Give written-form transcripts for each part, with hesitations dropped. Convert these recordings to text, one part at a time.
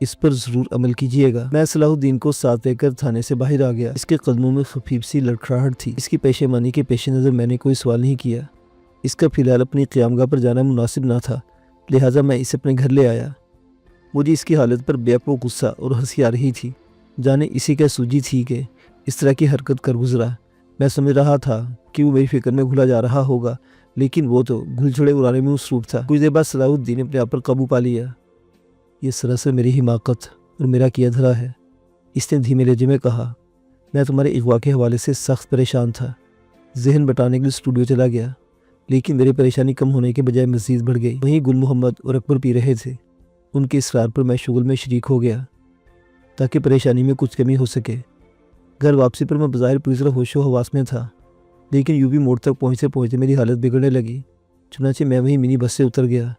اس پر ضرور عمل کیجیے گا۔ میں صلاح الدین کو ساتھ لے کر تھانے سے باہر آ گیا۔ اس کے قدموں میں خفیف سی لڑکھڑاہٹ تھی۔ اس کی پشیمانی کے پیش نظر میں نے کوئی سوال نہیں کیا۔ اس کا فی الحال اپنی قیام گاہ پر جانا مناسب نہ تھا، لہٰذا میں اسے اپنے گھر لے آیا۔ مجھے اس کی حالت پر بے وقوع غصہ اور ہنسی آ رہی تھی، جانے اسی کا سوجی تھی کہ اس طرح کی حرکت کر گزرا۔ میں سمجھ رہا تھا کہ وہ میری فکر میں گھلا جا رہا ہوگا، لیکن وہ تو گھل چھڑے اڑانے میں مصروف تھا۔ کچھ دیر بعد صلاح الدین نے اپنے آپ پر قابو پا لیا۔ یہ سراسر میری حماقت اور میرا کیا دھرا ہے، اس نے دھیمے لہجے میں کہا۔ میں تمہارے اغوا کے حوالے سے سخت پریشان تھا، ذہن بٹانے کے لیے اسٹوڈیو چلا گیا، لیکن میری پریشانی کم ہونے کے بجائے مزید بڑھ گئی۔ وہیں گل محمد اور اکبر پی رہے تھے۔ ان کے اصرار پر میں شغل میں شریک ہو گیا تاکہ پریشانی میں کچھ کمی ہو سکے۔ گھر واپسی پر میں بظاہر پوری طرح ہوش و حواس میں تھا، لیکن یو پی موڑ تک پہنچتے پہنچتے میری حالت بگڑنے لگی۔ چنانچہ میں وہیں منی بس سے اتر گیا۔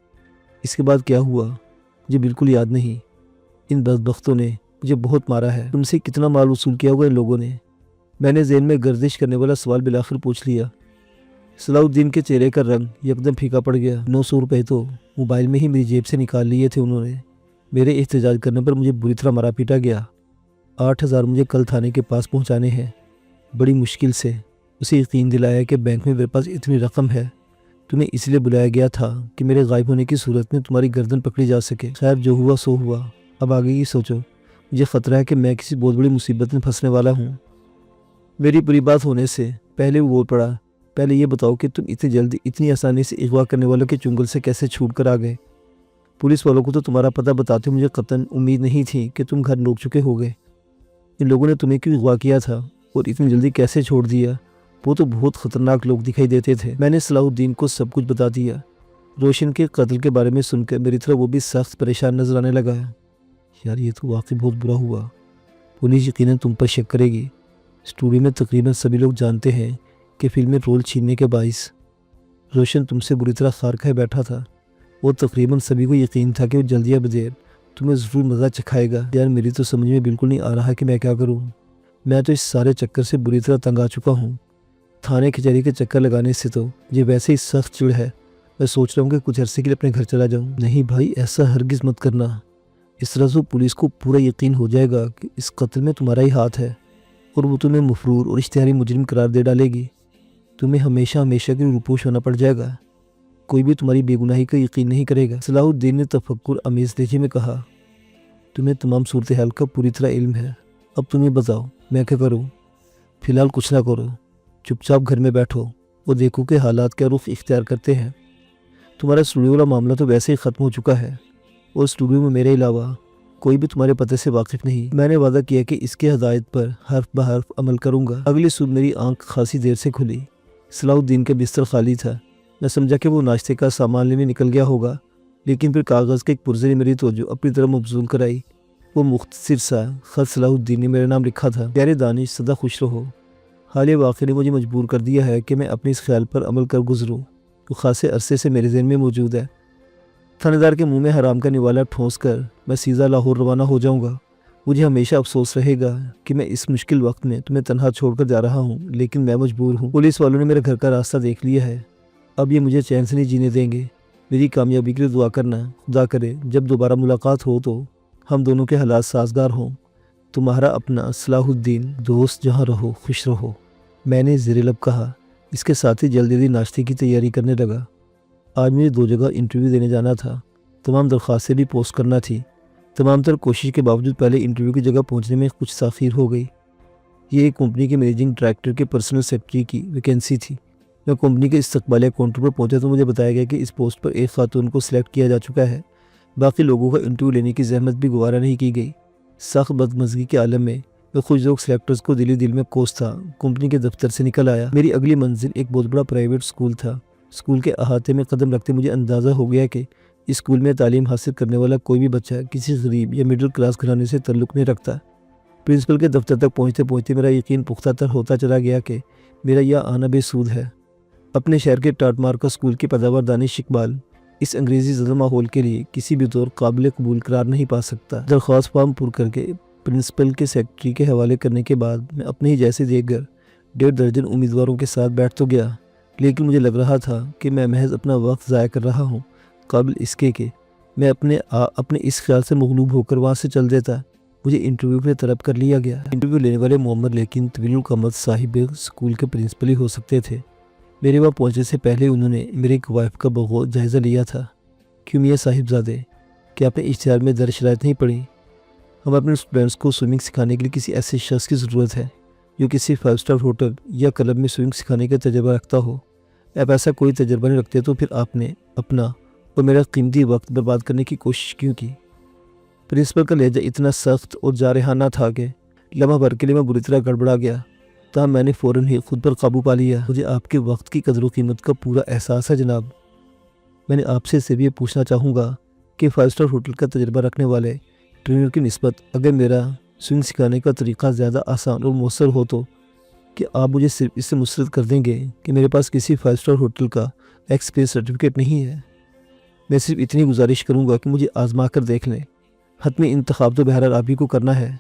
اس کے بعد کیا ہوا مجھے بالکل یاد نہیں۔ ان بدبختوں نے مجھے بہت مارا ہے۔ تم سے کتنا مال وصول کیا ہوگا ان لوگوں نے؟ میں نے ذہن میں گردش کرنے والا سوال بالآخر پوچھ لیا۔ صلاح الدین کے چہرے کا رنگ یکدم پھیکا پڑ گیا۔ 900 روپے تو موبائل میں ہی میری جیب سے نکال لیے تھے انہوں نے۔ میرے احتجاج کرنے پر مجھے بری طرح مرا پیٹا گیا۔ 8000 مجھے کل تھانے کے پاس پہنچانے ہیں۔ بڑی مشکل سے اسے یقین دلایا کہ بینک میں میرے پاس اتنی رقم ہے۔ تمہیں اس لیے بلایا گیا تھا کہ میرے غائب ہونے کی صورت میں تمہاری گردن پکڑی جا سکے۔ خیر جو ہوا سو ہوا، اب آگے کی سوچو۔ مجھے خطرہ ہے کہ میں کسی بہت بڑی مصیبت میں پھنسنے والا ہوں۔ میری بری بات ہونے سے پہلے وہ بول پڑا، پہلے یہ بتاؤ کہ تم اتنی جلدی اتنی آسانی سے اغوا کرنے والوں کے چنگل سے کیسے چھوٹ کر آ گئے؟ پولیس والوں کو تو تمہارا پتہ بتاتے مجھے قطعاً امید نہیں تھی کہ تم گھر لوٹ چکے ہوگے۔ ان لوگوں نے تمہیں کیوں اغوا کیا تھا اور اتنی جلدی کیسے چھوڑ دیا؟ وہ تو بہت خطرناک لوگ دکھائی دیتے تھے۔ میں نے صلاح الدین کو سب کچھ بتا دیا۔ روشن کے قتل کے بارے میں سن کر میری طرح وہ بھی سخت پریشان نظر آنے لگا۔ یار یہ تو واقعی بہت برا ہوا۔ پولیس یقیناً تم پر شک کرے گی۔ اسٹوڈیو میں تقریباً سبھی لوگ جانتے ہیں کہ فلم میں رول چھیننے کے باعث روشن تم سے بری طرح خار کھائے بیٹھا تھا، اور تقریباً سبھی کو یقین تھا کہ وہ جلد یا بدیر تمہیں ضرور مزہ چکھائے گا۔ یار میری تو سمجھ میں بالکل نہیں آ رہا کہ میں کیا کروں۔ میں تو اس سارے چکر سے بری طرح تنگ آ چکا ہوں۔ تھانے کچہری کے چکر لگانے سے تو مجھے ویسے ہی سخت چڑ ہے۔ میں سوچ رہا ہوں کہ کچھ عرصے کے لیے اپنے گھر چلا جاؤں۔ نہیں بھائی، ایسا ہرگز مت کرنا۔ اس طرح سے پولیس کو پورا یقین ہو جائے گا کہ اس قتل میں تمہارا ہی ہاتھ ہے، اور وہ تمہیں مفرور اور اشتہاری مجرم قرار دے ڈالے گی۔ تمہیں ہمیشہ ہمیشہ کے لیے روپوش ہونا پڑ جائے گا۔ کوئی بھی تمہاری بے گناہی کا یقین نہیں کرے گا۔ صلاح الدین نے تفکر امیز لہجے میں کہا، تمہیں تمام صورتحال کا پوری طرح علم ہے۔ اب تمہیں بتاؤ میں کیا کروں؟ فی الحال کچھ نہ کرو، چپ چاپ گھر میں بیٹھو اور دیکھو کہ حالات کیا رخ اختیار کرتے ہیں۔ تمہارا اسٹوڈیو والا معاملہ تو ویسے ہی ختم ہو چکا ہے، اور اسٹوڈیو میں میرے علاوہ کوئی بھی تمہارے پتے سے واقف نہیں۔ میں نے وعدہ کیا کہ اس کی ہدایت پر حرف بحرف عمل کروں گا۔ اگلی صبح میری آنکھ خاصی دیر سے کھلی۔ صلاح الدین کا بستر خالی تھا۔ میں سمجھا کہ وہ ناشتے کا سامان لینے نکل گیا ہوگا، لیکن پھر کاغذ کے ایک پرزے نے میری توجہ اپنی طرف مبذول کرائی۔ وہ مختصر سا خط صلاح الدین نے میرا نام لکھا تھا، پیارے دانش سدا خوش رہو۔ حالیہ واقعے نے مجھے مجبور کر دیا ہے کہ میں اپنے اس خیال پر عمل کر گزروں جو خاصے عرصے سے میرے ذہن میں موجود ہے۔ تھانے دار کے منہ میں حرام کا نوالا ٹھونس کر میں سیدھا لاہور روانہ ہو جاؤں گا۔ مجھے ہمیشہ افسوس رہے گا کہ میں اس مشکل وقت میں تمہیں تنہا چھوڑ کر جا رہا ہوں، لیکن میں مجبور ہوں۔ پولیس والوں نے میرے گھر کا راستہ دیکھ لیا ہے، اب یہ مجھے چین سے نہیں جینے دیں گے۔ میری کامیابی کے لیے دعا کرنا، خدا کرے جب دوبارہ ملاقات ہو تو ہم دونوں کے حالات سازگار ہوں۔ تمہارا اپنا صلاح الدین۔ دوست جہاں رہو خوش رہو، میں نے زیر لب کہا۔ اس کے ساتھ ہی جلدی جلدی ناشتے کی تیاری کرنے لگا۔ آج مجھے 2 جگہ انٹرویو دینے جانا تھا، تمام درخواستیں بھی پوسٹ کرنا تھی۔ تمام تر کوشش کے باوجود پہلے انٹرویو کی جگہ پہنچنے میں کچھ تاخیر ہو گئی۔ یہ ایک کمپنی کے مینیجنگ ڈائریکٹر کے پرسنل سیکرٹری کی ویکینسی تھی۔ میں کمپنی کے استقبالیہ کاؤنٹر پر پہنچا تو مجھے بتایا گیا کہ اس پوسٹ پر ایک خاتون کو سلیکٹ کیا جا چکا ہے، باقی لوگوں کا انٹرویو لینے کی زحمت بھی گوارا نہیں کی گئی۔ سخت بدمزگی کے عالم میں کچھ لوگ سلیکٹرز کو دل میں کوس تھا۔ کمپنی کے دفتر سے نکل آیا۔ میری اگلی منزل ایک بہت بڑا پرائیویٹ اسکول تھا۔ اسکول کے احاطے میں قدم رکھتے مجھے اندازہ ہو گیا کہ اس اسکول میں تعلیم حاصل کرنے والا کوئی بھی بچہ کسی غریب یا مڈل کلاس گھرانے سے تعلق نہیں رکھتا۔ پرنسپل کے دفتر تک پہنچتے پہنچتے میرا یقین پختہ تر ہوتا چلا گیا کہ میرا یہ آنا بے سود ہے۔ اپنے شہر کے ٹاٹ مارکا اسکول کے پیداوار دانش اقبال اس انگریزی زدہ ماحول کے لیے کسی بھی طور قابل قبول قرار نہیں پا سکتا۔ درخواست فارم پر کر کے پرنسپل کے سیکرٹری کے حوالے کرنے کے بعد میں اپنے ہی جیسے دیکھ کر 1.5 درجن امیدواروں کے ساتھ بیٹھ تو گیا، لیکن مجھے لگ رہا تھا کہ میں محض اپنا وقت ضائع کر رہا ہوں، قابل اس کے کہ میں اپنے اس خیال سے مغلوب ہو کر وہاں سے چل دیتا۔ مجھے انٹرویو کے لیے طلب کر لیا گیا۔ انٹرویو لینے والے محمد لیکن طویل القامت صاحب اسکول کے پرنسپل ہی ہو سکتے تھے۔ میرے وہاں پہنچنے سے پہلے انہوں نے میرے قوائف کا بغور جائزہ لیا تھا۔ کیوں میاں صاحب زادے، کہ آپ نے اشتہار میں درج شرائط نہیں پڑھی؟ ہم اپنے اسٹوڈنٹس کو سوئمنگ سکھانے کے لیے کسی ایسے شخص کی ضرورت ہے جو کسی 5 اسٹار ہوٹل یا کلب میں سوئمنگ سکھانے کا تجربہ رکھتا ہو۔ آپ ایسا کوئی تجربہ نہیں رکھتے تو پھر آپ نے اپنا اور میرا قیمتی وقت برباد کرنے کی کوشش کیوں کی؟ پرنسپل کا لہجہ اتنا سخت اور جارحانہ تھا کہ لمحہ بھر کے لیے میں بری طرح گڑبڑا گیا، تاہم میں نے فوراً ہی خود پر قابو پا لیا۔ مجھے آپ کے وقت کی قدر و قیمت کا پورا احساس ہے جناب۔ میں نے آپ سے صرف یہ پوچھنا چاہوں گا کہ 5 اسٹار ہوٹل کا تجربہ رکھنے والے ٹرینر کی نسبت اگر میرا سوئنگ سکھانے کا طریقہ زیادہ آسان اور مؤثر ہو تو کہ آپ مجھے صرف اس سے مسرت کر دیں گے کہ میرے پاس کسی 5 اسٹار ہوٹل کا ایکسپیرینس سرٹیفکیٹ نہیں ہے۔ میں صرف اتنی گزارش کروں گا کہ مجھے آزما کر دیکھ لیں۔ حتمی انتخاب تو بہرحال آپ ہی کو کرنا ہے۔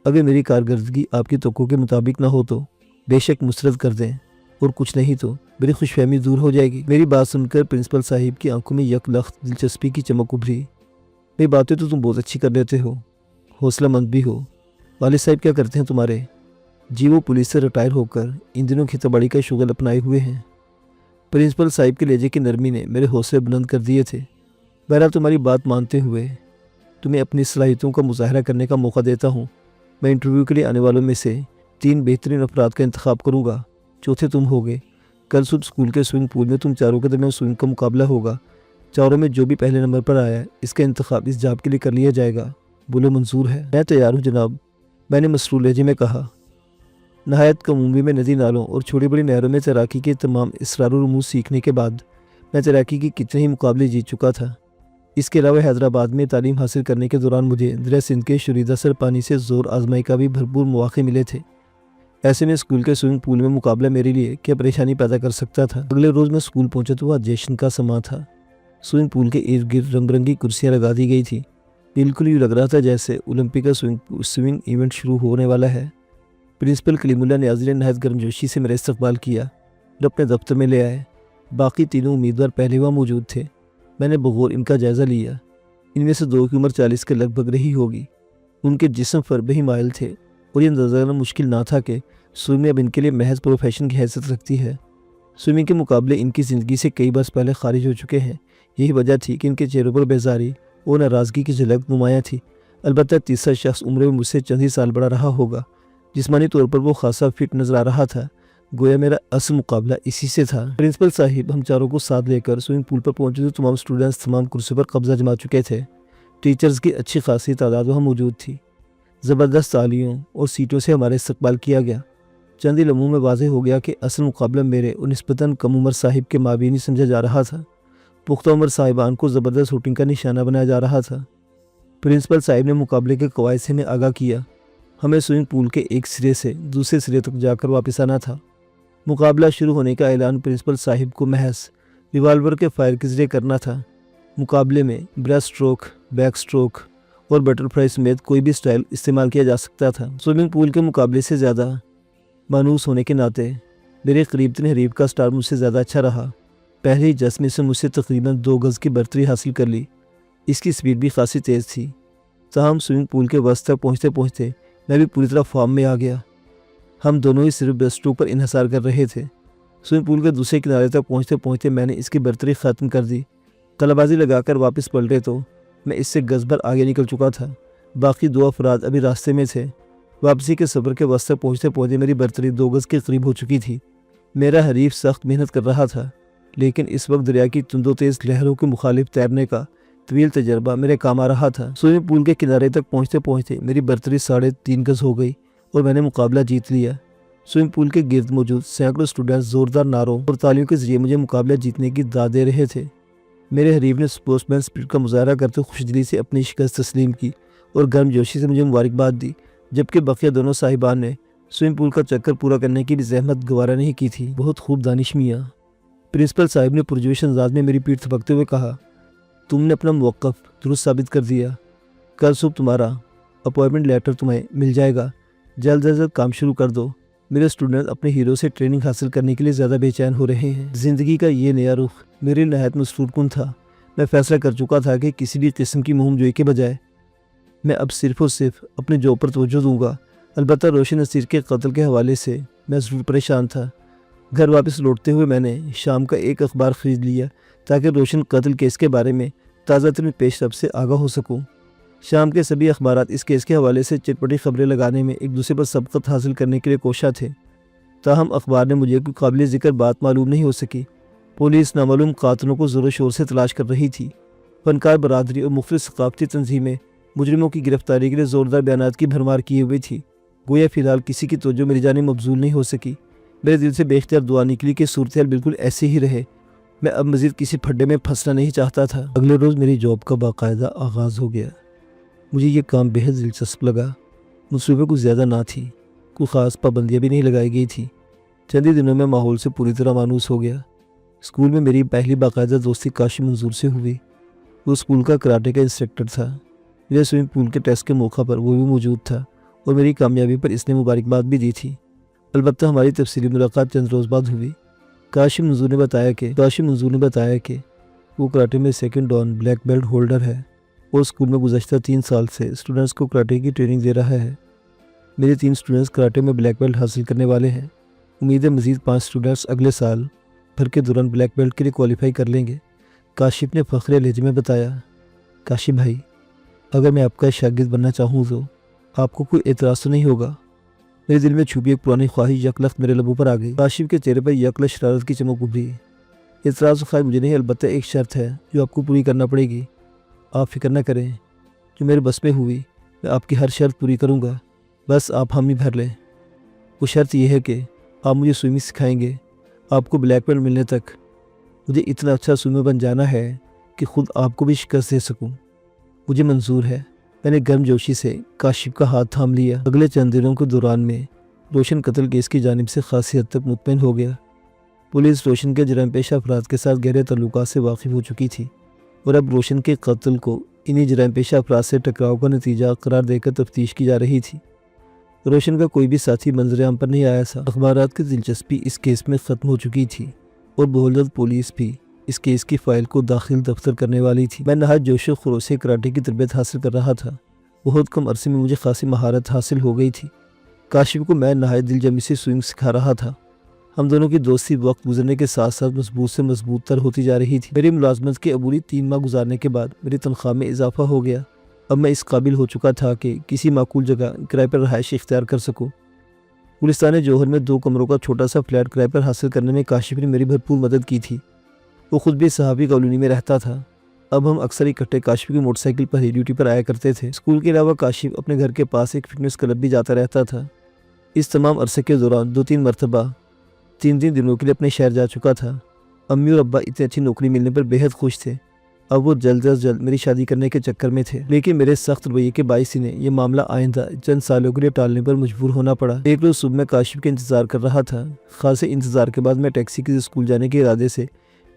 اگر میری کارکردگی آپ کی توقع کے مطابق نہ ہو تو بے شک مسرت کر دیں، اور کچھ نہیں تو میری خوش فہمی دور ہو جائے گی۔ میری بات سن کر پرنسپل صاحب کی آنکھوں میں یک لخت دلچسپی کی چمک ابھری۔ میری باتیں تو تم بہت اچھی کر لیتے ہو، حوصلہ مند بھی ہو۔ والد صاحب کیا کرتے ہیں تمہارے؟ جی وہ پولیس سے ریٹائر ہو کر ان دنوں کھیتی باڑی کا شغل اپنائے ہوئے ہیں۔ پرنسپل صاحب کے لہجے کی نرمی نے میرے حوصلے بلند کر دیے تھے۔ بہرحال تمہاری بات مانتے ہوئے تمہیں اپنی صلاحیتوں کا مظاہرہ کرنے کا موقع دیتا ہوں۔ میں انٹرویو کے لیے آنے والوں میں سے 3 بہترین افراد کا انتخاب کروں گا، چوتھے تم ہوگے۔ کل صبح اسکول کے سوئمنگ پول میں تم چاروں کے درمیان سوئمنگ کا مقابلہ ہوگا۔ چاروں میں جو بھی پہلے نمبر پر آیا ہے اس کا انتخاب اس جاب کے لیے کر لیا جائے گا۔ بولو منظور ہے؟ میں تیار ہوں جناب، میں نے مسرور لہجے میں کہا۔ نہایت کم عمری میں ندی نالوں اور چھوٹی بڑی نہروں میں تیراکی کے تمام اسرار و رموز سیکھنے کے بعد میں تیراکی کے کتنے ہی مقابلے جیت چکا تھا۔ اس کے علاوہ حیدرآباد میں تعلیم حاصل کرنے کے دوران مجھے دریا سندھ کے شریدہ سر پانی سے زور آزمائی کا بھی بھرپور مواقع ملے تھے۔ ایسے میں اسکول کے سوئمنگ پول میں مقابلہ میرے لیے کیا پریشانی پیدا کر سکتا تھا؟ اگلے روز میں اسکول پہنچا تو وہاں جشن کا سماں تھا۔ سوئمنگ پول کے ارد گرد رنگ برنگی کرسیاں لگا دی گئی تھیں، بالکل یوں لگ رہا تھا جیسے اولمپک کا سوئمنگ ایونٹ شروع ہونے والا ہے۔ پرنسپل کلیم اللہ نیازی نے نہایت گرمجوشی سے میرا استقبال کیا اور اپنے دفتر میں لے آئے۔ باقی تینوں امیدوار پہلے وہاں موجود تھے۔ میں نے بغور ان کا جائزہ لیا۔ ان میں سے 2 کی عمر 40 کے لگ بھگ رہی ہوگی۔ ان کے جسم فربہ ہی مائل تھے اور یہ اندازہ کرنا مشکل نہ تھا کہ سوئمنگ اب ان کے لیے محض پروفیشن کی حیثیت رکھتی ہے۔ سوئمنگ کے مقابلے ان کی زندگی سے کئی برس پہلے خارج ہو چکے ہیں۔ یہی وجہ تھی کہ ان کے چہروں پر بیزاری اور ناراضگی کی جھلک نمایاں تھی۔ البتہ تیسرا شخص عمر میں مجھ سے چند ہی سال بڑا رہا ہوگا۔ جسمانی طور پر وہ خاصا فٹ نظر آ رہا تھا، گویا میرا اصل مقابلہ اسی سے تھا۔ پرنسپل صاحب ہم چاروں کو ساتھ لے کر سوئمنگ پول پر پہنچے تو تمام اسٹوڈنٹس تمام کرسیوں پر قبضہ جما چکے تھے۔ ٹیچرز کی اچھی خاصی تعداد وہاں موجود تھی۔ زبردست تالیوں اور سیٹوں سے ہمارا استقبال کیا گیا۔ چند ہی لمحوں میں واضح ہو گیا کہ اصل مقابلہ میرے اور نسبتاً کم عمر صاحب کے مابین ہی سمجھا جا رہا تھا۔ پختہ عمر صاحبان کو زبردست شوٹنگ کا نشانہ بنایا جا رہا تھا۔ پرنسپل صاحب نے مقابلے کے قواعد سے ہمیں آگاہ کیا۔ ہمیں سوئمنگ پول کے ایک سرے سے دوسرے سرے تک جا کر واپس آنا تھا۔ مقابلہ شروع ہونے کا اعلان پرنسپل صاحب کو محض ریوالور کے فائر کے ذریعے کرنا تھا۔ مقابلے میں بریسٹ اسٹروک، بیک اسٹروک اور بٹر فلائی سمیت کوئی بھی سٹائل استعمال کیا جا سکتا تھا۔ سوئمنگ پول کے مقابلے سے زیادہ مانوس ہونے کے ناطے میرے قریب ترین حریف کا سٹار مجھ سے زیادہ اچھا رہا۔ پہلے ہی جس میں سے مجھ سے تقریباً 2 گز کی برتری حاصل کر لی۔ اس کی سپیڈ بھی خاصی تیز تھی۔ تاہم سوئمنگ پول کے وسط تک پہنچتے پہنچتے میں بھی پوری طرح فارم میں آ گیا۔ ہم دونوں ہی صرف بیسٹ اسٹروک پر انحصار کر رہے تھے۔ سوئمنگ پول کے دوسرے کنارے تک پہنچتے پہنچتے میں نے اس کی برتری ختم کر دی۔ قلبازی لگا کر واپس پلٹے تو میں اس سے گز بھر آگے نکل چکا تھا۔ باقی 2 افراد ابھی راستے میں تھے۔ واپسی کے سفر کے وسط تک پہنچتے پہنچتے میری برتری 2 گز کے قریب ہو چکی تھی۔ میرا حریف سخت محنت کر رہا تھا، لیکن اس وقت دریا کی تند و تیز لہروں کے مخالف تیرنے کا طویل تجربہ میرے کام آ رہا تھا۔ سوئمنگ پول کے کنارے تک پہنچتے پہنچتے میری برتری 3.5 گز ہو گئی اور میں نے مقابلہ جیت لیا۔ سوئمنگ پول کے گرد موجود سینکڑوں اسٹوڈنٹس زوردار نعروں اور تالیوں کے ذریعے مجھے مقابلہ جیتنے کی داد دے رہے تھے۔ میرے حریف نے سپورٹس مین اسپرٹ کا مظاہرہ کرتے خوش دلی سے اپنی شکست تسلیم کی اور گرم جوشی سے مجھے مبارکباد دی، جبکہ بقیہ دونوں صاحبان نے سوئمنگ پول کا چکر پورا کرنے کی بھی زحمت گوارا نہیں کی تھی۔ بہت خوب دانش میاں، پرنسپل صاحب نے پرجوش انداز میں میری پیٹھ تھپکتے ہوئے کہا، تم نے اپنا موقف درست ثابت کر دیا۔ کل صبح تمہارا اپوائنٹمنٹ لیٹر تمہیں مل جائے گا۔ جلد از جلد کام شروع کر دو۔ میرے اسٹوڈنٹ اپنے ہیرو سے ٹریننگ حاصل کرنے کے لیے زیادہ بے چین ہو رہے ہیں۔ زندگی کا یہ نیا رخ میرے نہایت مسرور کن تھا۔ میں فیصلہ کر چکا تھا کہ کسی بھی قسم کی مہم جوئی کے بجائے میں اب صرف اور صرف اپنے جاب پر توجہ دوں گا۔ البتہ روشن نصیر کے قتل کے حوالے سے میں ضرور پریشان تھا۔ گھر واپس لوٹتے ہوئے میں نے شام کا ایک اخبار خرید لیا تاکہ روشن قتل کیس کے بارے میں تازہ ترین پیش رفت سے آگاہ ہو سکوں۔ شام کے سبھی اخبارات اس کیس کے حوالے سے چٹپٹی خبریں لگانے میں ایک دوسرے پر سبقت حاصل کرنے کے لیے کوشاں تھے، تاہم اخبار نے مجھے کوئی قابل ذکر بات معلوم نہیں ہو سکی۔ پولیس نامعلوم قاتلوں کو زور و شور سے تلاش کر رہی تھی۔ فنکار برادری اور مختلف ثقافتی تنظیمیں مجرموں کی گرفتاری کے لیے زوردار بیانات کی بھرمار کیے ہوئی تھی۔ گویا فی الحال کسی کی توجہ میری جانب مبذول نہیں ہو سکی۔ میرے دل سے بے اختیار دعا نکلی کہ صورتحال بالکل ایسے ہی رہے۔ میں اب مزید کسی پھڈے میں پھنسنا نہیں چاہتا تھا۔ اگلے روز میری جاب کا باقاعدہ آغاز ہو گیا۔ مجھے یہ کام بہت دلچسپ لگا۔ منصوبے کچھ زیادہ نہ تھی، کوئی خاص پابندیاں بھی نہیں لگائی گئی تھی۔ چند ہی دنوں میں ماحول سے پوری طرح مانوس ہو گیا۔ اسکول میں میری پہلی باقاعدہ دوستی کاشف منظور سے ہوئی۔ وہ اسکول کا کراٹے کا انسٹرکٹر تھا۔ میرے سوئمنگ پول کے ٹیسٹ کے موقع پر وہ بھی موجود تھا اور میری کامیابی پر اس نے مبارکباد بھی دی تھی۔ البتہ ہماری تفصیلی ملاقات چند روز بعد ہوئی۔ کاشف منظور نے بتایا کہ وہ کراٹے میں second dan black belt holder ہے اور اسکول میں گزشتہ 3 سال سے اسٹوڈنٹس کو کراٹے کی ٹریننگ دے رہا ہے۔ میرے 3 اسٹوڈنٹس کراٹے میں بلیک بیلٹ حاصل کرنے والے ہیں۔ امید ہے مزید 5 اسٹوڈنٹس اگلے سال بھر کے دوران بلیک بیلٹ کے لیے کوالیفائی کر لیں گے۔ کاشف نے فخر لہجے میں بتایا۔ کاشف بھائی، اگر میں آپ کا شاگرد بننا چاہوں تو آپ کو کوئی اعتراض تو نہیں ہوگا؟ میرے دل میں چھپی ایک پرانی خواہش یکلخت میرے لبوں پر آ گئی۔ کاشف کے چہرے پر یکلخت شرارت کی چمک ابھری۔ اعتراض خواہ مجھے نہیں، البتہ ایک شرط ہے جو آپ کو پوری کرنا پڑے گی۔ آپ فکر نہ کریں، جو میرے بس میں ہوئی میں آپ کی ہر شرط پوری کروں گا، بس آپ حامی بھر لیں۔ وہ شرط یہ ہے کہ آپ مجھے سوئمنگ سکھائیں گے۔ آپ کو بلیک بیلٹ ملنے تک مجھے اتنا اچھا سوئمر بن جانا ہے کہ خود آپ کو بھی شکست دے سکوں۔ مجھے منظور ہے۔ میں نے گرم جوشی سے کاشف کا ہاتھ تھام لیا۔ اگلے چند دنوں کے دوران میں روشن قتل کیس کی جانب سے خاصی حد تک مطمئن ہو گیا۔ پولیس روشن کے جرائم پیشہ افراد کے ساتھ گہرے تعلقات سے واقف ہو چکی تھی اور اب روشن کے قتل کو انہی جرائم پیشہ افراد سے ٹکراؤ کا نتیجہ قرار دے کر تفتیش کی جا رہی تھی۔ روشن کا کوئی بھی ساتھی منظر عام پر نہیں آیا تھا۔ اخبارات کی دلچسپی اس کیس میں ختم ہو چکی تھی اور بہت جلد پولیس بھی اس کیس کی فائل کو داخل دفتر کرنے والی تھی۔ میں نہایت جوش و خروش سے کراٹے کی تربیت حاصل کر رہا تھا۔ بہت کم عرصے میں مجھے خاصی مہارت حاصل ہو گئی تھی۔ کاشف کو میں نہایت دل جمی سے سوئنگ سکھا رہا تھا۔ ہم دونوں کی دوستی وقت گزرنے کے ساتھ ساتھ مضبوط سے مضبوط تر ہوتی جا رہی تھی۔ میری ملازمت کے عبوری 3 ماہ گزارنے کے بعد میری تنخواہ میں اضافہ ہو گیا۔ اب میں اس قابل ہو چکا تھا کہ کسی معقول جگہ کرائے پر رہائش اختیار کر سکوں۔ گلستان جوہر میں 2 کمروں کا چھوٹا سا فلیٹ کرائے پر حاصل کرنے میں کاشف نے میری بھرپور مدد کی تھی۔ وہ خود بھی صحافی کالونی میں رہتا تھا۔ اب ہم اکثر اکٹھے کاشف کی موٹر سائیکل پر ہی ڈیوٹی پر آیا کرتے تھے۔ اسکول کے علاوہ کاشف اپنے گھر کے پاس ایک فٹنس کلب بھی جاتا رہتا تھا۔ اس تمام عرصے کے دوران 2-3 مرتبہ 3 دنوں کے لیے اپنے شہر جا چکا تھا۔ امی اور ابا اتنی اچھی نوکری ملنے پر بہت خوش تھے۔ اب وہ جلد از جلد میری شادی کرنے کے چکر میں تھے، لیکن میرے سخت رویے کے باعث انہیں یہ معاملہ آئندہ چند سالوں کے لیے ٹالنے پر مجبور ہونا پڑا۔ ایک روز صبح میں کاشف کے انتظار کر رہا تھا۔ خاصے انتظار کے بعد میں ٹیکسی کے اسکول جانے کے ارادے سے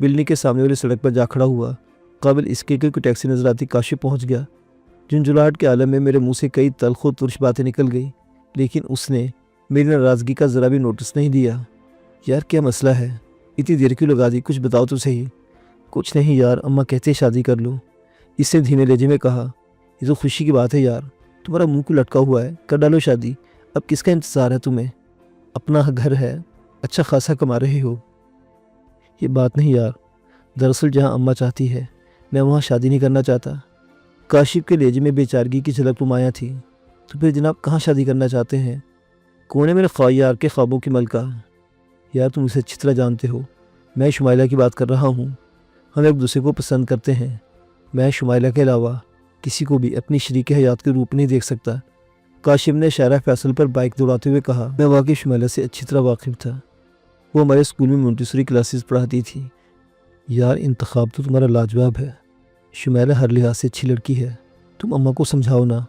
بلڈنگ کے سامنے والی سڑک پر جا کھڑا ہوا۔ قابل اس کے کوئی ٹیکسی نظر آتی کاشف پہنچ گیا۔ جھنجھلاہٹ کے عالم میں میرے منہ سے کئی تلخ و ترش باتیں نکل گئی، لیکن اس نے میری ناراضگی کا ذرا بھی نوٹس نہیں دیا۔ یار کیا مسئلہ ہے؟ اتنی دیر کیوں لگا دی؟ کچھ بتاؤ تو صحیح۔ کچھ نہیں یار، اماں کہتے شادی کر لو۔ اس نے دھیمے لہجے میں کہا۔ یہ تو خوشی کی بات ہے یار، تمہارا منہ کیوں لٹکا ہوا ہے؟ کر ڈالو شادی، اب کس کا انتظار ہے تمہیں؟ اپنا گھر ہے، اچھا خاصا کما رہے ہو۔ یہ بات نہیں یار، دراصل جہاں اماں چاہتی ہے میں وہاں شادی نہیں کرنا چاہتا۔ کاشف کے لہجے میں بے چارگی کی جھلک نمایاں تھی۔ تو پھر جناب کہاں شادی کرنا چاہتے ہیں؟ کون ہے میرے خواہ یار کے خوابوں کی ملکہ؟ یار تم اسے اچھی طرح جانتے ہو، میں شمائلہ کی بات کر رہا ہوں۔ ہم ایک دوسرے کو پسند کرتے ہیں۔ میں شمائلہ کے علاوہ کسی کو بھی اپنی شریک حیات کے روپ نہیں دیکھ سکتا۔ کاشف نے شارع فیصل پر بائک دوڑاتے ہوئے کہا۔ میں واقعی شمائلہ سے اچھی طرح واقف تھا۔ وہ ہمارے اسکول میں مونٹیسوری کلاسز پڑھاتی تھی۔ یار انتخاب تو تمہارا لاجواب ہے، شمائلہ ہر لحاظ سے اچھی لڑکی ہے۔ تم اماں کو سمجھاؤ نا۔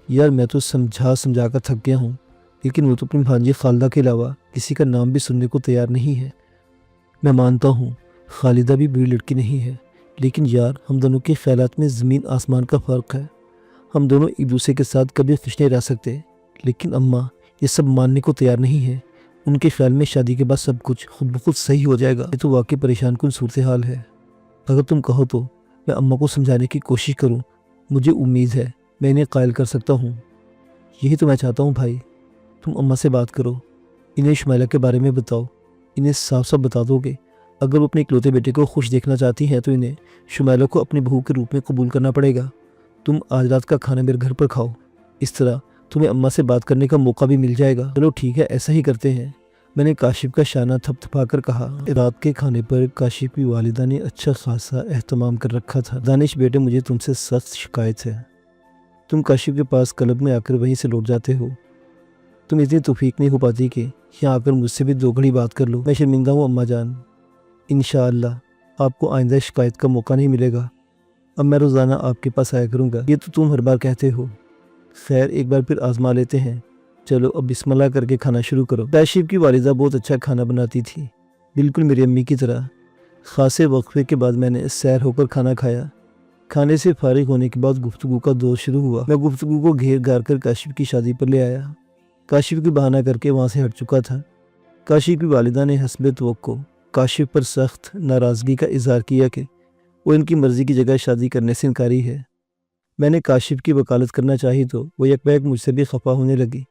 یار میں تو سمجھا کر تھک گیا ہوں، لیکن وہ تو اپنی بھانجی خالدہ کے علاوہ کسی کا نام بھی سننے کو تیار نہیں ہے۔ میں مانتا ہوں خالدہ بھی بری لڑکی نہیں ہے، لیکن یار ہم دونوں کے خیالات میں زمین آسمان کا فرق ہے۔ ہم دونوں ایک دوسرے کے ساتھ کبھی خوش نہیں رہ سکتے، لیکن اماں یہ سب ماننے کو تیار نہیں ہے۔ ان کے خیال میں شادی کے بعد سب کچھ خود بخود صحیح ہو جائے گا۔ یہ تو واقعی پریشان کن صورتحال ہے۔ اگر تم کہو تو میں اماں کو سمجھانے کی کوشش کروں، مجھے امید ہے میں انہیں قائل کر سکتا ہوں۔ یہی تو میں چاہتا ہوں بھائی، تم اماں سے بات کرو، انہیں شمائلہ کے بارے میں بتاؤ، انہیں صاف صاف بتا دو کہ اگر وہ اپنے اکلوتے بیٹے کو خوش دیکھنا چاہتی ہیں تو انہیں شمائلہ کو اپنی بہو کے روپ میں قبول کرنا پڑے گا۔ تم آج رات کا کھانا میرے گھر پر کھاؤ، اس طرح تمہیں اماں سے بات کرنے کا موقع بھی مل جائے گا۔ چلو ٹھیک ہے، ایسا ہی کرتے ہیں، میں نے کاشف کا شانہ تھپ تھپا کر کہا۔ رات کے کھانے پر کاشف کی والدہ نے اچھا خاصا اہتمام کر رکھا تھا۔ دانش بیٹے، مجھے تم سے سخت شکایت ہے، تم کاشف کے پاس کلب میں آ کر وہیں سے لوٹ جاتے ہو۔ تم اتنی توفیق نہیں ہو پاتی کہ یہاں آ کر مجھ سے بھی دو گھڑی بات کر لو۔ میں شرمندہ ہوں اماں جان، انشاءاللہ آپ کو آئندہ شکایت کا موقع نہیں ملے گا۔ اب میں روزانہ آپ کے پاس آیا کروں گا۔ یہ تو تم ہر بار کہتے ہو، خیر ایک بار پھر آزما لیتے ہیں۔ چلو اب بسم اللہ کر کے کھانا شروع کرو۔ کاشف کی والدہ بہت اچھا کھانا بناتی تھی، بالکل میری امی کی طرح۔ خاصے وقفے کے بعد میں نے سیر ہو کر کھانا کھایا۔ کھانے سے فارغ ہونے کے بعد گفتگو کا دور شروع ہوا۔ میں گفتگو کو گھیر گھار کر کاشف کی شادی پر لے آیا۔ کاشف کی بہانہ کر کے وہاں سے ہٹ چکا تھا۔ کاشف کی والدہ نے حسب توقع کاشف پر سخت ناراضگی کا اظہار کیا کہ وہ ان کی مرضی کی جگہ شادی کرنے سے انکاری ہے۔ میں نے کاشف کی وکالت کرنا چاہی تو وہ یک بیک مجھ سے بھی خفا ہونے لگی۔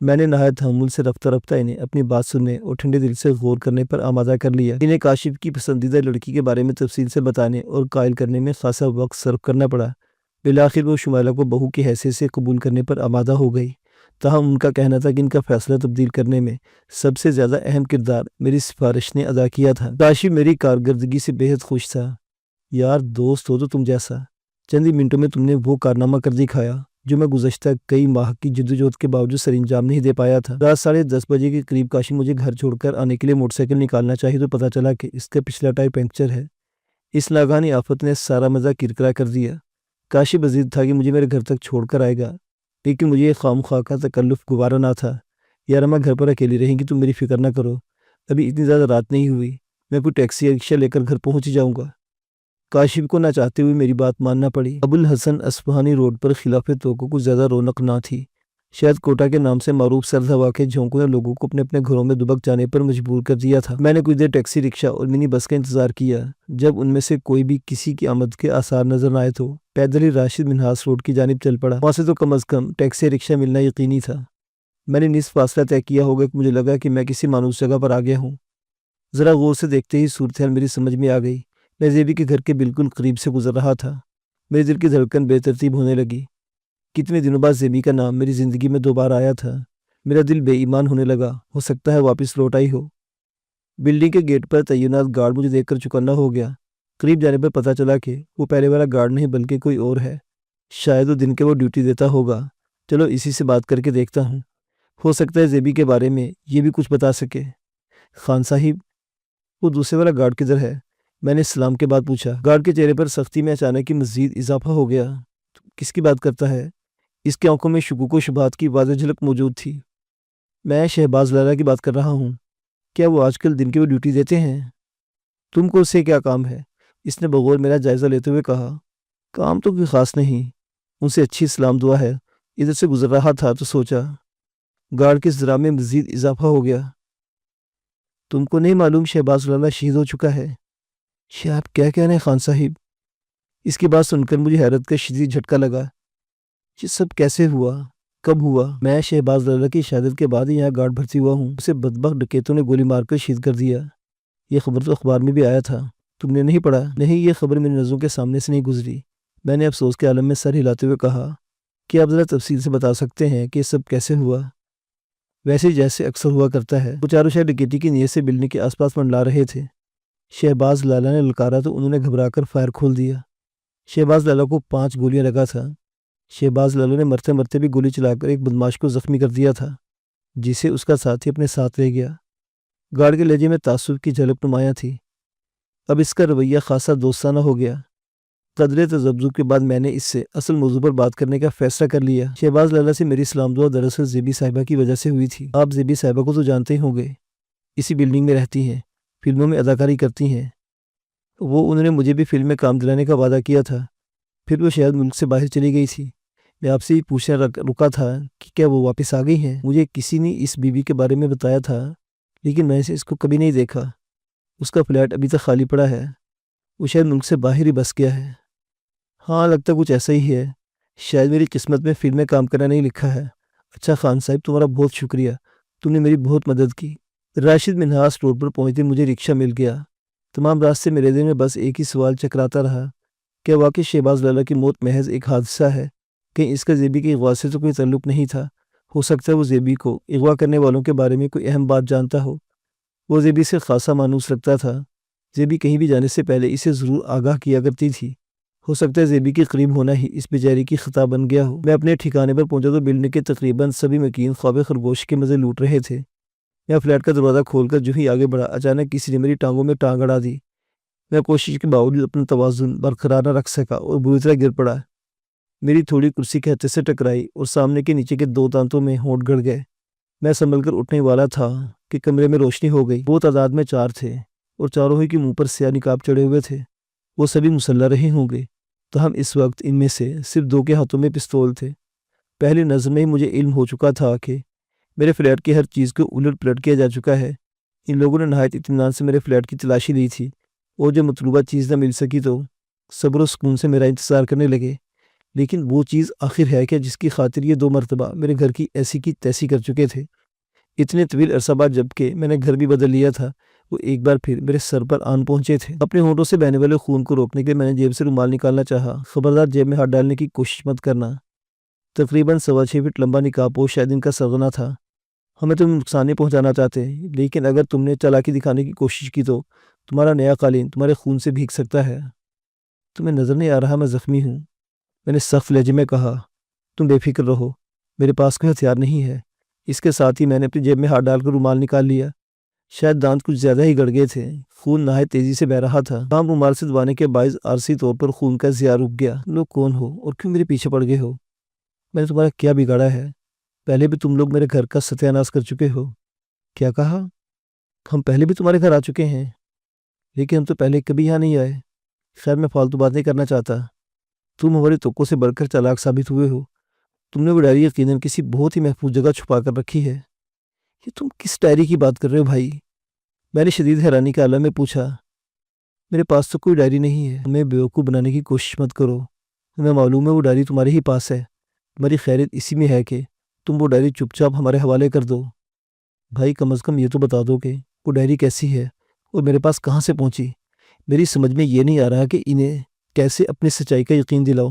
میں نے نہایت تحمل سے رفتہ رفتہ انہیں اپنی بات سننے اور ٹھنڈے دل سے غور کرنے پر آمادہ کر لیا۔ انہیں کاشف کی پسندیدہ لڑکی کے بارے میں تفصیل سے بتانے اور قائل کرنے میں خاصا وقت صرف کرنا پڑا۔ بالآخر وہ شمائلہ کو بہو کی حیثیت سے قبول کرنے پر آمادہ ہو گئی۔ تاہم ان کا کہنا تھا کہ ان کا فیصلہ تبدیل کرنے میں سب سے زیادہ اہم کردار میری سفارش نے ادا کیا تھا۔ کاشف میری کارکردگی سے بے حد خوش تھا۔ یار دوست ہو تو تم جیسا، چند ہی منٹوں میں تم نے وہ کارنامہ کر دکھایا جو میں گزشتہ کئی ماہ کی جدوجہد کے باوجود سر انجام نہیں دے پایا تھا۔ رات 10:30 بجے کے قریب کاشف مجھے گھر چھوڑ کر آنے کے لیے موٹر سائیکل نکالنا چاہی تو پتہ چلا کہ اس کا پچھلا ٹائر پنکچر ہے۔ اس ناگہانی آفت نے سارا مزہ کرکرا کر دیا۔ کاشف عزیز تھا کہ مجھے میرے گھر تک چھوڑ کر آئے گا، لیکن مجھے خام خواہ کا تکلف گوارا نہ تھا۔ یار اماں گھر پر اکیلی رہیں گی، تم میری فکر نہ کرو، ابھی اتنی زیادہ رات نہیں ہوئی، میں کوئی ٹیکسی یا رکشہ لے کر گھر پہنچ جاؤں گا۔ کاشف کو نہ چاہتے ہوئے میری بات ماننا پڑی۔ ابوالحسن اصفہانی روڈ پر خلاف توقع کچھ زیادہ رونق نہ تھی۔ شاید کوٹا کے نام سے معروف سرد ہوا کے جھونکوں نے لوگوں کو اپنے اپنے گھروں میں دبک جانے پر مجبور کر دیا تھا۔ میں نے کچھ دیر ٹیکسی، رکشہ اور منی بس کا انتظار کیا۔ جب ان میں سے کوئی بھی کسی کی آمد کے آثار نظر نہ آئے تو پیدل ہی راشد منہاس روڈ کی جانب چل پڑا۔ وہاں سے تو کم از کم ٹیکسی رکشہ ملنا یقینی تھا۔ میں نے نصف فاصلہ طے کیا ہوگا کہ مجھے لگا کہ میں کسی مانوس جگہ پر آ گیا ہوں۔ ذرا غور سے دیکھتے ہی صورتحال میری سمجھ میں آ گئی۔ میں زیبی کے گھر کے بالکل قریب سے گزر رہا تھا۔ میرے دل کی دھڑکن بے ترتیب ہونے لگی۔ کتنے دنوں بعد زیبی کا نام میری زندگی میں دوبارہ آیا تھا۔ میرا دل بے ایمان ہونے لگا، ہو سکتا ہے واپس لوٹ آئی ہو۔ بلڈنگ کے گیٹ پر تعینات گارڈ مجھے دیکھ کر چوکنا ہو گیا۔ قریب جانے پر پتہ چلا کہ وہ پہلے والا گارڈ نہیں بلکہ کوئی اور ہے۔ شاید وہ دن کے وہ ڈیوٹی دیتا ہوگا۔ چلو اسی سے بات کر کے دیکھتا ہوں، ہو سکتا ہے زیبی کے بارے میں یہ بھی کچھ بتا سکے۔ خان صاحب، وہ دوسرے والا گارڈ کدھر ہے؟ میں نے سلام کے بعد پوچھا۔ گارڈ کے چہرے پر سختی میں اچانک ہی مزید اضافہ ہو گیا۔ کس کی بات کرتا ہے؟ اس کی آنکھوں میں شکوک و شبہات کی واضح جھلک موجود تھی۔ میں شہباز لالہ کی بات کر رہا ہوں۔ کیا وہ آج کل دن کی وہ ڈیوٹی دیتے ہیں؟ تم کو اس سے کیا کام ہے؟ اس نے بغور میرا جائزہ لیتے ہوئے کہا۔ کام تو کوئی خاص نہیں، ان سے اچھی سلام دعا ہے۔ ادھر سے گزر رہا تھا تو سوچا۔ گارڈ کے اضطراب میں مزید اضافہ ہو گیا۔ تم کو نہیں معلوم شہباز لالہ شہید ہو چکا ہے؟ آپ کیا کہہ رہے ہیں خان صاحب؟ اس کی بات سن کر مجھے حیرت کا شدید جھٹکا لگا۔ یہ سب کیسے ہوا؟ کب ہوا؟ میں شہباز لالہ کی شہادت کے بعد یہاں گارڈ بھرتی ہوا ہوں۔ اسے بدبخت ڈکیتوں نے گولی مار کر شہید کر دیا۔ یہ خبر تو اخبار میں بھی آیا تھا، تم نے نہیں پڑھا؟ نہیں، یہ خبر میری نظروں کے سامنے سے نہیں گزری۔ میں نے افسوس کے عالم میں سر ہلاتے ہوئے کہا، کیا آپ ذرا تفصیل سے بتا سکتے ہیں کہ یہ سب کیسے ہوا؟ ویسے جیسے اکثر ہوا کرتا ہے، وہ چاروں شہر ڈکیتی کی نیت سے بلڈنگ کے آس پاس منڈلا رہے تھے۔ شہباز لالہ نے للکارا تو انہوں نے گھبرا کر فائر کھول دیا۔ شہباز لالہ کو 5 گولیاں لگا تھا۔ شہباز لالہ نے مرتے مرتے بھی گولی چلا کر ایک بدماش کو زخمی کر دیا تھا، جسے اس کا ساتھی اپنے ساتھ لے گیا۔ گارڈ کے لہجے میں تعصب کی جھلک نمایاں تھی۔ اب اس کا رویہ خاصا دوستانہ ہو گیا۔ قدرے تذبذب کے بعد میں نے اس سے اصل موضوع پر بات کرنے کا فیصلہ کر لیا۔ شہباز لالہ سے میری سلام دعا دراصل زیبی صاحبہ کی وجہ سے ہوئی تھی۔ آپ زیبی صاحبہ کو تو جانتے ہی ہوں گے، اسی بلڈنگ میں رہتی ہیں، فلموں میں اداکاری کرتی ہیں۔ انہوں نے مجھے بھی فلم میں کام دلانے کا وعدہ کیا تھا، پھر وہ شاید ملک سے باہر چلی گئی تھی۔ میں آپ سے ہی پوچھنے رکا تھا کہ کیا وہ واپس آ گئی ہیں؟ مجھے کسی نے اس بی بی کے بارے میں بتایا تھا، لیکن میں اس کو کبھی نہیں دیکھا۔ اس کا فلیٹ ابھی تک خالی پڑا ہے، وہ شاید ملک سے باہر ہی بس گیا ہے۔ ہاں لگتا کچھ ایسا ہی ہے، شاید میری قسمت میں فلم میں کام کرنا نہیں لکھا ہے۔ اچھا خان صاحب تمہارا بہت شکریہ، تم نے میری بہت مدد کی۔ راشد منہاس روڈ پر پہنچتے مجھے رکشہ مل گیا۔ تمام راستے میرے دل میں بس ایک ہی سوال چکراتا رہا، کیا واقعی شہباز لالا کی موت محض ایک حادثہ ہے؟ کہیں اس کا زیبی کے اغوا سے تو کوئی تعلق نہیں تھا؟ ہو سکتا ہے وہ زیبی کو اغوا کرنے والوں کے بارے میں کوئی اہم بات جانتا ہو۔ وہ زیبی سے خاصا مانوس رکھتا تھا، زیبی کہیں بھی جانے سے پہلے اسے ضرور آگاہ کیا کرتی تھی۔ ہو سکتا ہے زیبی کے قریب ہونا ہی اس بیچاری کی خطا بن گیا ہو۔ میں اپنے ٹھکانے پر پہنچا تو بلڈنگ کے تقریباً سبھی مکین خواب خرگوش کے مزے لوٹ رہے تھے۔ میں فلیٹ کا دروازہ کھول کر جو ہی آگے بڑھا، اچانک کسی نے میری ٹانگوں میں ٹانگ اڑا دی۔ میں کوشش کے باوجود اپنا توازن برقرار نہ رکھ سکا اور بری طرح گر پڑا۔ میری تھوڑی کرسی کے ہتھے سے ٹکرائی اور سامنے کے نیچے کے 2 دانتوں میں ہونٹ گڑ گئے۔ میں سنبھل کر اٹھنے والا تھا کہ کمرے میں روشنی ہو گئی۔ وہ تعداد میں 4 تھے اور چاروں ہی کے منہ پر سیاہ نقاب چڑھے ہوئے تھے۔ وہ سبھی مسلح رہے ہوں گے، تاہم اس وقت ان میں سے صرف 2 کے ہاتھوں میں پستول تھے۔ پہلی نظر میں ہی مجھے علم ہو چکا تھا کہ میرے فلیٹ کی ہر چیز کو الٹ پلٹ کیا جا چکا ہے۔ ان لوگوں نے نہایت اطمینان سے میرے فلیٹ کی تلاشی لی تھی، اور جو مطلوبہ چیز نہ مل سکی تو صبر و سکون سے میرا انتظار کرنے لگے۔ لیکن وہ چیز آخر ہے کہ جس کی خاطر یہ 2 مرتبہ میرے گھر کی ایسی کی تیسی کر چکے تھے۔ اتنے طویل عرصہ بعد جبکہ میں نے گھر بھی بدل لیا تھا، وہ ایک بار پھر میرے سر پر آن پہنچے تھے۔ اپنے ہونٹوں سے بہنے والے خون کو روکنے کے لیے میں نے جیب سے رومال نکالنا چاہا۔ خبردار جیب میں ہاتھ ڈالنے کی کوشش مت کرنا۔ تقریباً 6.25 فٹ لمبا نقاب پوش شاید ان کا سرغنہ تھا۔ ہمیں تم نقصان نہیں پہنچانا چاہتے، لیکن اگر تم نے چالاکی دکھانے کی کوشش کی تو تمہارا نیا قالین تمہارے خون سے بھیگ سکتا ہے۔ تمہیں نظر نہیں آ رہا میں زخمی ہوں؟ میں نے سخت لہجے میں کہا۔ تم بے فکر رہو، میرے پاس کوئی ہتھیار نہیں ہے۔ اس کے ساتھ ہی میں نے اپنی جیب میں ہاتھ ڈال کر رومال نکال لیا۔ شاید دانت کچھ زیادہ ہی گڑ گئے تھے، خون نہایت تیزی سے بہہ رہا تھا۔ کام رومال سے دبانے کے باعث عارضی طور پر خون کا ضیاع رک گیا۔ تم لوگ کون ہو اور کیوں میرے پیچھے پڑ گئے ہو؟ میں نے تمہارا کیا بگاڑا ہے؟ پہلے بھی تم لوگ میرے گھر کا ستیہ ناش کر چکے ہو۔ کیا کہا؟ ہم پہلے بھی تمہارے گھر آ چکے ہیں، لیکن ہم تو پہلے کبھی یہاں نہیں آئے۔ خیر میں فالتو بات نہیں کرنا چاہتا۔ تم ہماری توقع سے بڑھ کر چالاک ثابت ہوئے ہو۔ تم نے وہ ڈائری یقیناً کسی بہت ہی محفوظ جگہ چھپا کر رکھی ہے۔ یہ تم کس ڈائری کی بات کر رہے ہو بھائی؟ میں نے شدید حیرانی کے عالم میں پوچھا۔ میرے پاس تو کوئی ڈائری نہیں ہے۔ ہمیں بیوقوف بنانے کی کوشش مت کرو، ہمیں معلوم ہے وہ ڈائری تمہارے ہی پاس ہے۔ ہماری خیریت اسی میں ہے کہ تم وہ ڈائری چپ چاپ ہمارے حوالے کر دو۔ بھائی کم از کم یہ تو بتا دو کہ وہ ڈائری کیسی ہے اور میرے پاس کہاں سے پہنچی۔ میری سمجھ میں یہ نہیں آ رہا کہ انہیں کیسے اپنی سچائی کا یقین دلاؤ۔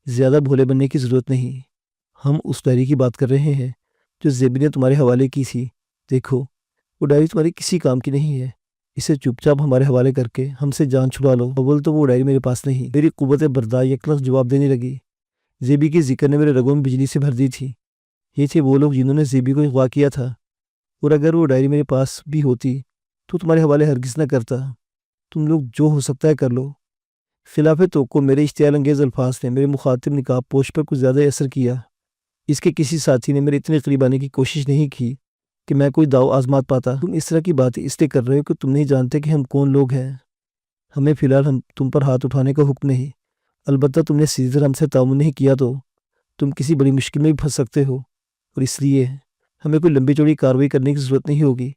زیادہ بھولے بننے کی ضرورت نہیں، ہم اس ڈائری کی بات کر رہے ہیں جو زیبی نے تمہارے حوالے کی تھی۔ دیکھو وہ ڈائری تمہاری کسی کام کی نہیں ہے، اسے چپ چاپ ہمارے حوالے کر کے ہم سے جان چھڑا لو۔ اول تو وہ ڈائری میرے پاس نہیں۔ میری قوت برداشت یکلخت جواب دینے لگی۔ زیبی کی ذکر نے میرے رگوں میں بجلی سے بھر دی تھی۔ یہ تھے وہ لوگ جنہوں نے زیبی کو اغوا کیا تھا، اور اگر وہ ڈائری میرے پاس بھی ہوتی تو تمہارے حوالے ہرگز نہ کرتا۔ تم لوگ جو ہو سکتا ہے کر لو۔ خلاف توقع میرے اشتعال انگیز الفاظ نے میرے مخاطب نقاب پوش پر کچھ زیادہ اثر کیا۔ اس کے کسی ساتھی نے میرے اتنے قریب آنے کی کوشش نہیں کی کہ میں کوئی داؤ آزمات پاتا۔ تم اس طرح کی باتیں اس لیے کر رہے ہو کہ تم نہیں جانتے کہ ہم کون لوگ ہیں۔ ہمیں فی الحال تم پر ہاتھ اٹھانے کا حکم نہیں، البتہ تم نے سیدھی طرح ہم سے تعاون نہیں کیا تو تم کسی بڑی مشکل میں بھی پھنس سکتے ہو، اور اس لیے ہمیں کوئی لمبی چوڑی کارروائی کرنے کی ضرورت نہیں ہوگی۔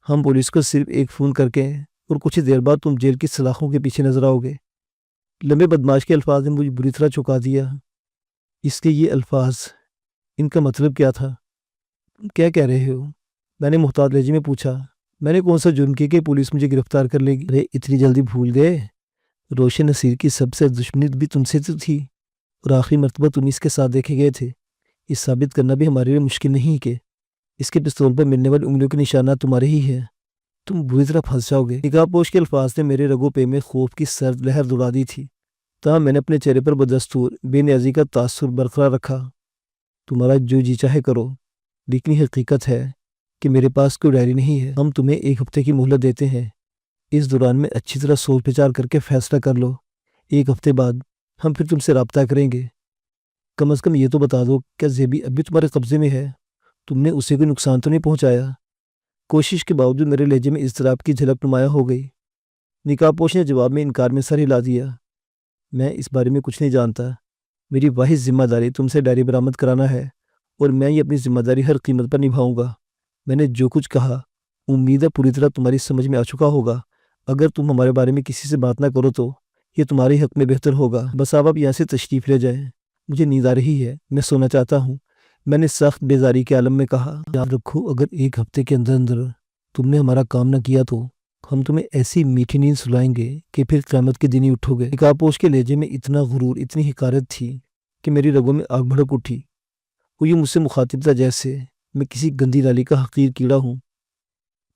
ہم پولیس کو صرف ایک فون کر کے اور کچھ دیر بعد تم جیل کی سلاخوں کے پیچھے نظر آؤ گے۔ لمبے بدماش کے الفاظ نے مجھے بری طرح چونکا دیا۔ اس کے یہ الفاظ، ان کا مطلب کیا تھا؟ کیا کہہ رہے ہو؟ میں نے محتاط لہجے میں پوچھا۔ میں نے کون سا جرم کیا کہ پولیس مجھے گرفتار کر لے گی؟ ارے اتنی جلدی بھول گئے؟ روشن نصیر کی سب سے دشمنی بھی تم سے تو تھی، اور آخری مرتبہ تم اس کے ساتھ دیکھے گئے تھے۔ یہ ثابت کرنا بھی ہمارے لیے مشکل نہیں کہ اس کے پستول پر ملنے والی انگلیوں کے نشانات تمہارے ہی ہیں۔ تم بری طرح پھنس جاؤ گے۔ نقاب پوش کے الفاظ نے میرے رگوں پہ میں خوف کی سرد لہر دوڑا دی تھی، تاہم میں نے اپنے چہرے پر بدستور بے نیازی کا تاثر برقرار رکھا۔ تمہارا جو جی چاہے کرو، لیکن یہ حقیقت ہے کہ میرے پاس کوئی ڈائری نہیں ہے۔ ہم تمہیں 1 ہفتے کی مہلت دیتے ہیں، اس دوران میں اچھی طرح سوچ وچار کر کے فیصلہ کر لو۔ 1 ہفتے بعد ہم پھر تم سے رابطہ کریں گے۔ کم از کم یہ تو بتا دو کیا زیبی ابھی تمہارے قبضے میں ہے؟ تم نے اسے کوئی نقصان تو نہیں پہنچایا؟ کوشش کے باوجود میرے لہجے میں اضطراب کی جھلک نمایاں ہو گئی۔ نقاب پوش نے جواب میں انکار میں سر ہلا دیا۔ میں اس بارے میں کچھ نہیں جانتا۔ میری واحد ذمہ داری تم سے ڈائری برآمد کرانا ہے، اور میں یہ اپنی ذمہ داری ہر قیمت پر نبھاؤں گا۔ میں نے جو کچھ کہا امید ہے پوری طرح تمہاری سمجھ میں آ چکا ہوگا۔ اگر تم ہمارے بارے میں کسی سے بات نہ کرو تو یہ تمہارے حق میں بہتر ہوگا، بس آپ یہاں سے تشریف لے جائیں، مجھے نیند آ رہی ہے، میں سونا چاہتا ہوں، میں نے سخت بیزاری کے عالم میں کہا۔ یاد رکھو اگر ایک ہفتے کے اندر اندر تم نے ہمارا کام نہ کیا تو ہم تمہیں ایسی میٹھی نیند سلائیں گے کہ پھر قیامت کے دن ہی اٹھو گے۔ نقاب پوش کے لہجے میں اتنا غرور، اتنی حقارت تھی کہ میری رگوں میں آگ بھڑک اٹھی۔ وہ یوں مجھ سے مخاطب تھا جیسے میں کسی گندی نالی کا حقیر کیڑا ہوں،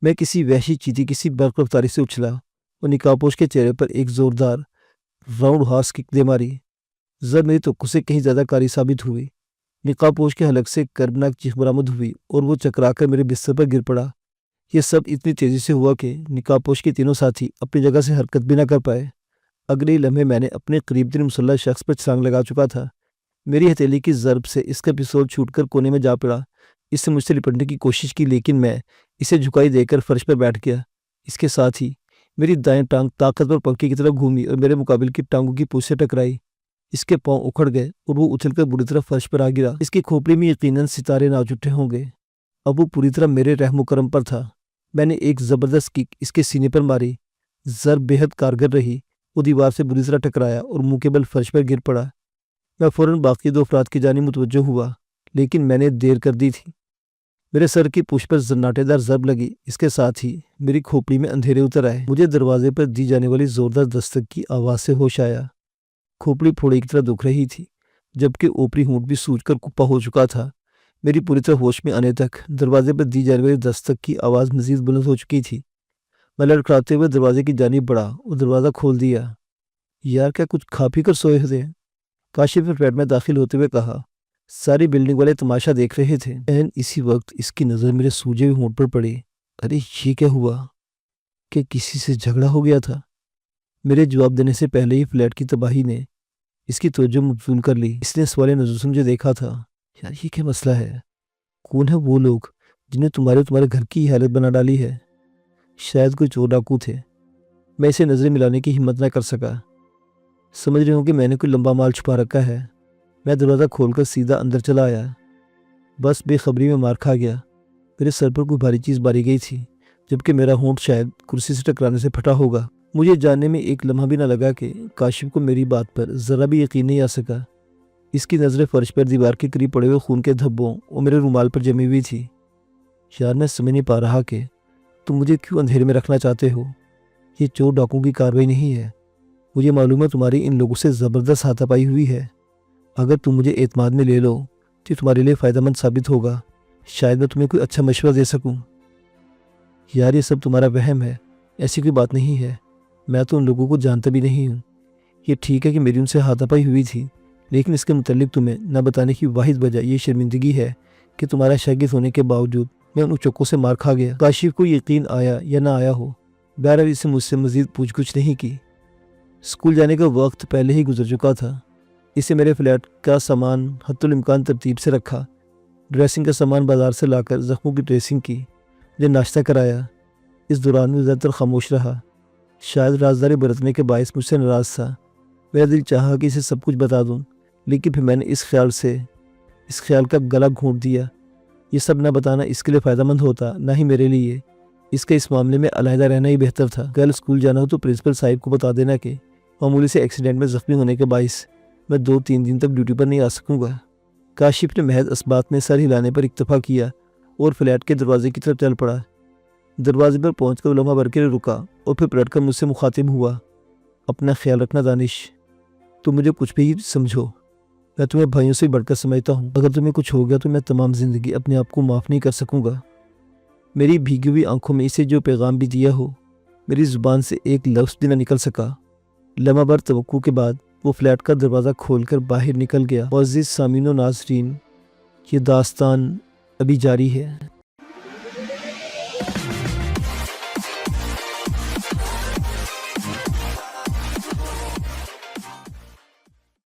میں کسی وحشی چیٹی، کسی برق رفتاری سے اچھلا اور نقاب پوش کے چہرے پر ایک زوردار راؤنڈ ہارس کک دے ماری۔ زر میری توقع سے کہیں زیادہ کاری ثابت ہوئی۔ نقاب پوش کے حلق سے کربناک چیخ برآمد ہوئی اور وہ چکرا کر میرے بستر پر گر پڑا۔ یہ سب اتنی تیزی سے ہوا کہ نقاب پوش کے تینوں ساتھی اپنی جگہ سے حرکت بھی نہ کر پائے۔ اگلے لمحے میں نے اپنے قریب ترین مسلح شخص پر چھلانگ لگا چکا تھا۔ میری ہتھیلی کی ضرب سے اس کا پستول چھوٹ کر کونے میں جا پڑا۔ اس نے مجھ سے لپٹنے کی کوشش کی لیکن میں اسے جھکائی دے کر فرش پر بیٹھ گیا۔ اس کے ساتھ ہی میری دائیں ٹانگ طاقتور پنکھے کی طرف گھومی اور میرے مقابل کی ٹانگوں کی پوچھ سے ٹکرائی۔ اس کے پاؤں اکھڑ گئے اور وہ اچھل کر بری طرح فرش پر آ گرا۔ اس کی کھوپڑی میں یقیناً ستارے ناچ اٹھے ہوں گے۔ اب وہ پوری طرح میرے رحم و کرم پر تھا۔ میں نے ایک زبردست کک اس کے سینے پر ماری۔ ضرب بے حد کارگر رہی۔ وہ دیوار سے بری طرح ٹکرایا اور منہ کے بل فرش پر گر پڑا۔ میں فوراً باقی دو افراد کی جانب متوجہ ہوا لیکن میں نے دیر کر دی تھی۔ میرے سر کی پشت پر زناٹے دار ضرب لگی۔ اس کے ساتھ ہی میری کھوپڑی میں اندھیرے اتر آئے۔ مجھے دروازے پر دی جانے والی زوردار دستک کی آواز سے ہوش آیا۔ کھوپڑی پھوڑے کی طرح دکھ رہی تھی جبکہ اوپری ہونٹ بھی سوج کر کپا ہو چکا تھا۔ میری پوری طرح ہوش میں آنے تک دروازے پر دی جانے والی دستک کی آواز مزید بلند ہو چکی تھی۔ میں لڑکھڑاتے ہوئے دروازے کی جانب بڑھا اور دروازہ کھول دیا۔ یار کیا کچھ کھا پی کر سوئے تھے؟ کاشف نے فلیٹ میں داخل ہوتے ہوئے کہا۔ ساری بلڈنگ والے تماشا دیکھ رہے تھے۔ اسی وقت اس کی نظر میرے سوجے ہوئے ہونٹ پر پڑی۔ ارے یہ کیا ہوا؟ کہ کسی سے جھگڑا ہو گیا تھا؟ میرے جواب دینے سے پہلے ہی فلیٹ کی تباہی نے اس کی توجہ مبذول کر لی۔ اس نے سوال نظر سے مجھے دیکھا تھا۔ یار یہ کیا مسئلہ ہے؟ کون ہے وہ لوگ جنہیں تمہارے گھر کی حالت بنا ڈالی ہے؟ شاید کوئی چور ڈاکو تھے۔ میں اسے نظریں ملانے کی ہمت نہ کر سکا۔ سمجھ رہے ہوں کہ میں نے کوئی لمبا مال چھپا رکھا ہے۔ میں دروازہ کھول کر سیدھا اندر چلا آیا۔ بس بے خبری میں مار کھا گیا۔ میرے سر پر کوئی بھاری چیز ماری گئی تھی جبکہ میرا ہونٹ شاید کرسی سے ٹکرانے سے پھٹا ہوگا۔ مجھے جاننے میں ایک لمحہ بھی نہ لگا کہ کاشف کو میری بات پر ذرا بھی یقین نہیں آ سکا۔ اس کی نظریں فرش پر دیوار کے قریب پڑے ہوئے خون کے دھبوں اور میرے رومال پر جمی ہوئی تھی۔ یار میں سمجھ نہیں پا رہا کہ تم مجھے کیوں اندھیرے میں رکھنا چاہتے ہو۔ یہ چور ڈاکوں کی کارروائی نہیں ہے۔ مجھے معلوم ہے تمہاری ان لوگوں سے زبردست ہاتھا پائی ہوئی ہے۔ اگر تم مجھے اعتماد میں لے لو تو تمہارے لیے فائدہ مند ثابت ہوگا۔ شاید میں تمہیں کوئی اچھا مشورہ دے سکوں۔ یار یہ سب تمہارا وہم ہے، ایسی کوئی بات نہیں ہے۔ میں تو ان لوگوں کو جانتا بھی نہیں ہوں۔ یہ ٹھیک ہے کہ میری ان سے ہاتھا پائی ہوئی تھی لیکن اس کے متعلق تمہیں نہ بتانے کی واحد وجہ یہ شرمندگی ہے کہ تمہارا شاگرد ہونے کے باوجود میں ان چوکوں سے مار کھا گیا۔ کاشف کو یقین آیا یا نہ آیا ہو، بہرحال اس نے مجھ سے مزید پوچھ گچھ نہیں کی۔ اسکول جانے کا وقت پہلے ہی گزر چکا تھا۔ اسے میرے فلیٹ کا سامان حتی الامکان ترتیب سے رکھا، ڈریسنگ کا سامان بازار سے لا کر زخموں کی ڈریسنگ کی، مجھے ناشتہ کرایا۔ اس دوران میں زیادہ تر خاموش رہا۔ شاید رازداری برتنے کے باعث مجھ سے ناراض تھا۔ میرا دل چاہا کہ اسے سب کچھ بتا دوں لیکن پھر میں نے اس خیال کا گلا گھونٹ دیا۔ یہ سب نہ بتانا اس کے لیے فائدہ مند ہوتا، نہ ہی میرے لیے۔ اس کے اس معاملے میں علیحدہ رہنا ہی بہتر تھا۔ کل اسکول جانا ہو تو پرنسپل صاحب کو بتا دینا کہ معمولی سے ایکسیڈنٹ میں زخمی ہونے کے باعث میں 2-3 دن تک ڈیوٹی پر نہیں آ سکوں گا۔ کاشف نے محض اسبات میں سر ہلانے پر اکتفا کیا اور فلیٹ کے دروازے کی طرف چل پڑا۔ دروازے پر پہنچ کر لمحہ بھر کے رکا اور پھر پلٹ کر مجھ سے مخاطب ہوا۔ اپنا خیال رکھنا دانش، تم مجھے کچھ بھی سمجھو، میں تمہیں بھائیوں سے بڑھ کر سمجھتا ہوں۔ اگر تمہیں کچھ ہو گیا تو میں تمام زندگی اپنے آپ کو معاف نہیں کر سکوں گا۔ میری بھیگی ہوئی آنکھوں میں اسے جو پیغام بھی دیا ہو، میری زبان سے ایک لفظ بھی نہ نکل سکا۔ لمحہ بھر توقع کے بعد وہ فلیٹ کا دروازہ کھول کر باہر نکل گیا۔ معزز سامعین و ناظرین، یہ داستان ابھی جاری ہے۔